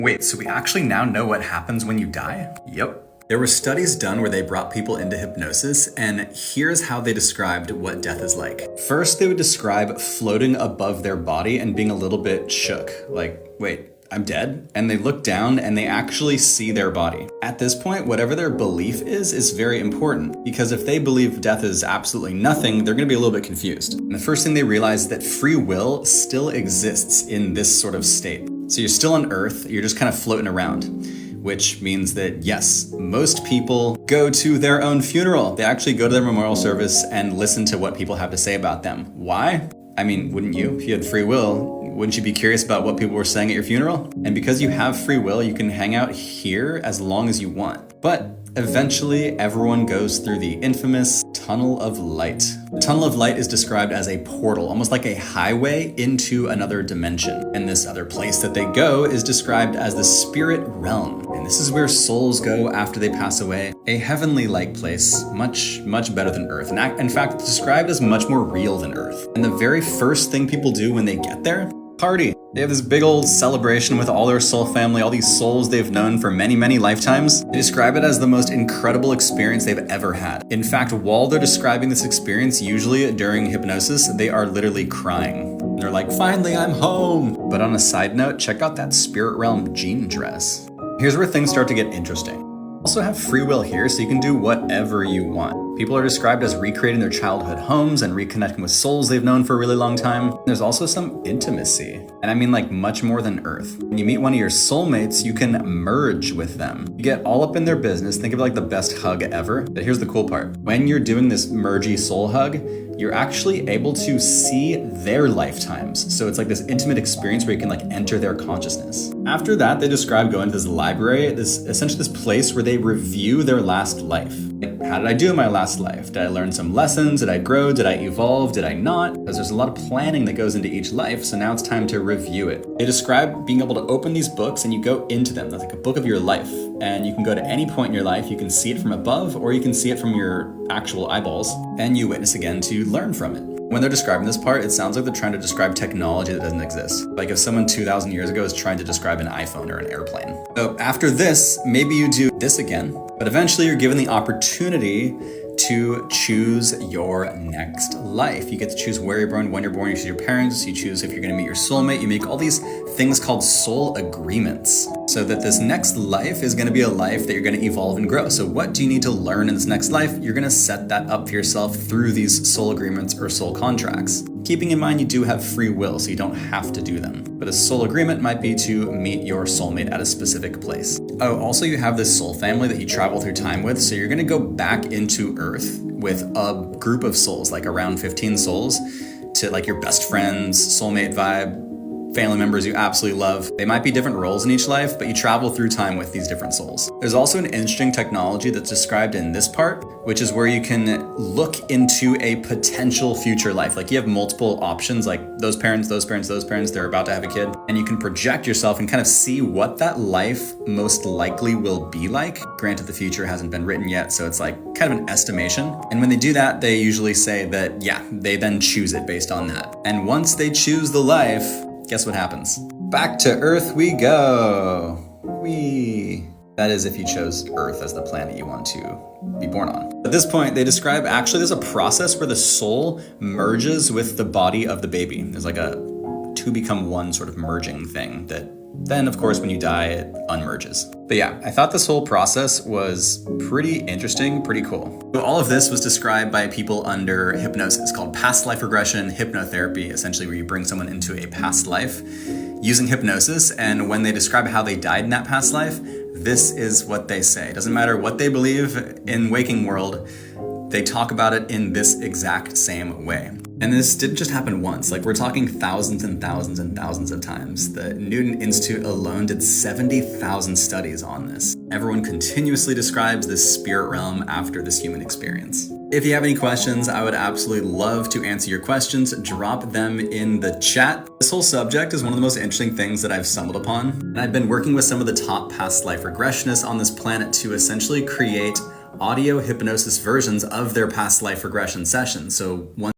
Wait, so we actually now know what happens when you die? Yep. There were studies done where they brought people into hypnosis, and here's how they described what death is like. First, they would describe floating above their body and being a little bit shook. Like, wait, I'm dead? And they look down and they actually see their body. At this point, whatever their belief is very important, because if they believe death is absolutely nothing, they're gonna be a little bit confused. And the first thing they realize is that free will still exists in this sort of state. So you're still on Earth, you're just kind of floating around, which means that yes, most people go to their own funeral. They actually go to their memorial service and listen to what people have to say about them. Why? I mean, wouldn't you? If you had free will, wouldn't you be curious about what people were saying at your funeral? And because you have free will, you can hang out here as long as you want. But eventually, everyone goes through the infamous Tunnel of Light. The Tunnel of Light is described as a portal, almost like a highway into another dimension. And this other place that they go is described as the spirit realm. And this is where souls go after they pass away. A heavenly-like place, much better than Earth. And in fact, it's described as much more real than Earth. And the very first thing people do when they get there, party. They have this big old celebration with all their soul family, all these souls they've known for many lifetimes. They describe it as the most incredible experience they've ever had. In fact, while they're describing this experience, usually during hypnosis, they are literally crying. They're like, finally, I'm home. But on a side note, check out that spirit realm jean dress. Here's where things start to get interesting. Also have free will here, so you can do whatever you want. People are described as recreating their childhood homes and reconnecting with souls they've known for a really long time. There's also some intimacy, and I mean like much more than Earth. When you meet one of your soulmates, you can merge with them. You get all up in their business, think of it like the best hug ever. But here's the cool part. When you're doing this mergy soul hug, you're actually able to see their lifetimes. So it's like this intimate experience where you can like enter their consciousness. After that, they describe going to this library, essentially this place where they review their last life. Like, how did I do in my last life? Did I learn some lessons? Did I grow? Did I evolve? Did I not? Because there's a lot of planning that goes into each life, so now it's time to review it. They describe being able to open these books and you go into them. That's like a book of your life. And you can go to any point in your life, you can see it from above, or you can see it from your actual eyeballs, and you witness again to learn from it. When they're describing this part, it sounds like they're trying to describe technology that doesn't exist. Like if someone 2,000 years ago is trying to describe an iPhone or an airplane. So after this, maybe you do this again, but eventually you're given the opportunity to choose your next life. You get to choose where you're born, when you're born, you choose your parents, you choose if you're gonna meet your soulmate, you make all these things called soul agreements. So that this next life is gonna be a life that you're gonna evolve and grow. So what do you need to learn in this next life? You're gonna set that up for yourself through these soul agreements or soul contracts. Keeping in mind you do have free will, so you don't have to do them. But a soul agreement might be to meet your soulmate at a specific place. Oh, also you have this soul family that you travel through time with, so you're gonna go back into Earth with a group of souls, like around 15 souls, to like your best friends, soulmate vibe, family members you absolutely love. They might be different roles in each life, but you travel through time with these different souls. There's also an interesting technology that's described in this part, which is where you can look into a potential future life. Like you have multiple options, like those parents, they're about to have a kid, and you can project yourself and kind of see what that life most likely will be like. Granted, the future hasn't been written yet, so it's like kind of an estimation. And when they do that, they usually say that, yeah, they then choose it based on that. And once they choose the life, guess what happens? Back to Earth we go. That is if you chose Earth as the planet you want to be born on. At this point, they describe actually there's a process where the soul merges with the body of the baby. There's like a two become one sort of merging thing that then, of course, when you die, it unmerges. But yeah, I thought this whole process was pretty interesting, pretty cool. So all of this was described by people under hypnosis called past life regression hypnotherapy, essentially where you bring someone into a past life using hypnosis. And when they describe how they died in that past life, this is what they say. It doesn't matter what they believe in waking world, they talk about it in this exact same way. And this didn't just happen once, like we're talking thousands and thousands and thousands of times. The Newton Institute alone did 70,000 studies on this. Everyone continuously describes this spirit realm after this human experience. If you have any questions, I would absolutely love to answer your questions. Drop them in the chat. This whole subject is one of the most interesting things that I've stumbled upon. And I've been working with some of the top past life regressionists on this planet to essentially create audio hypnosis versions of their past life regression sessions. So one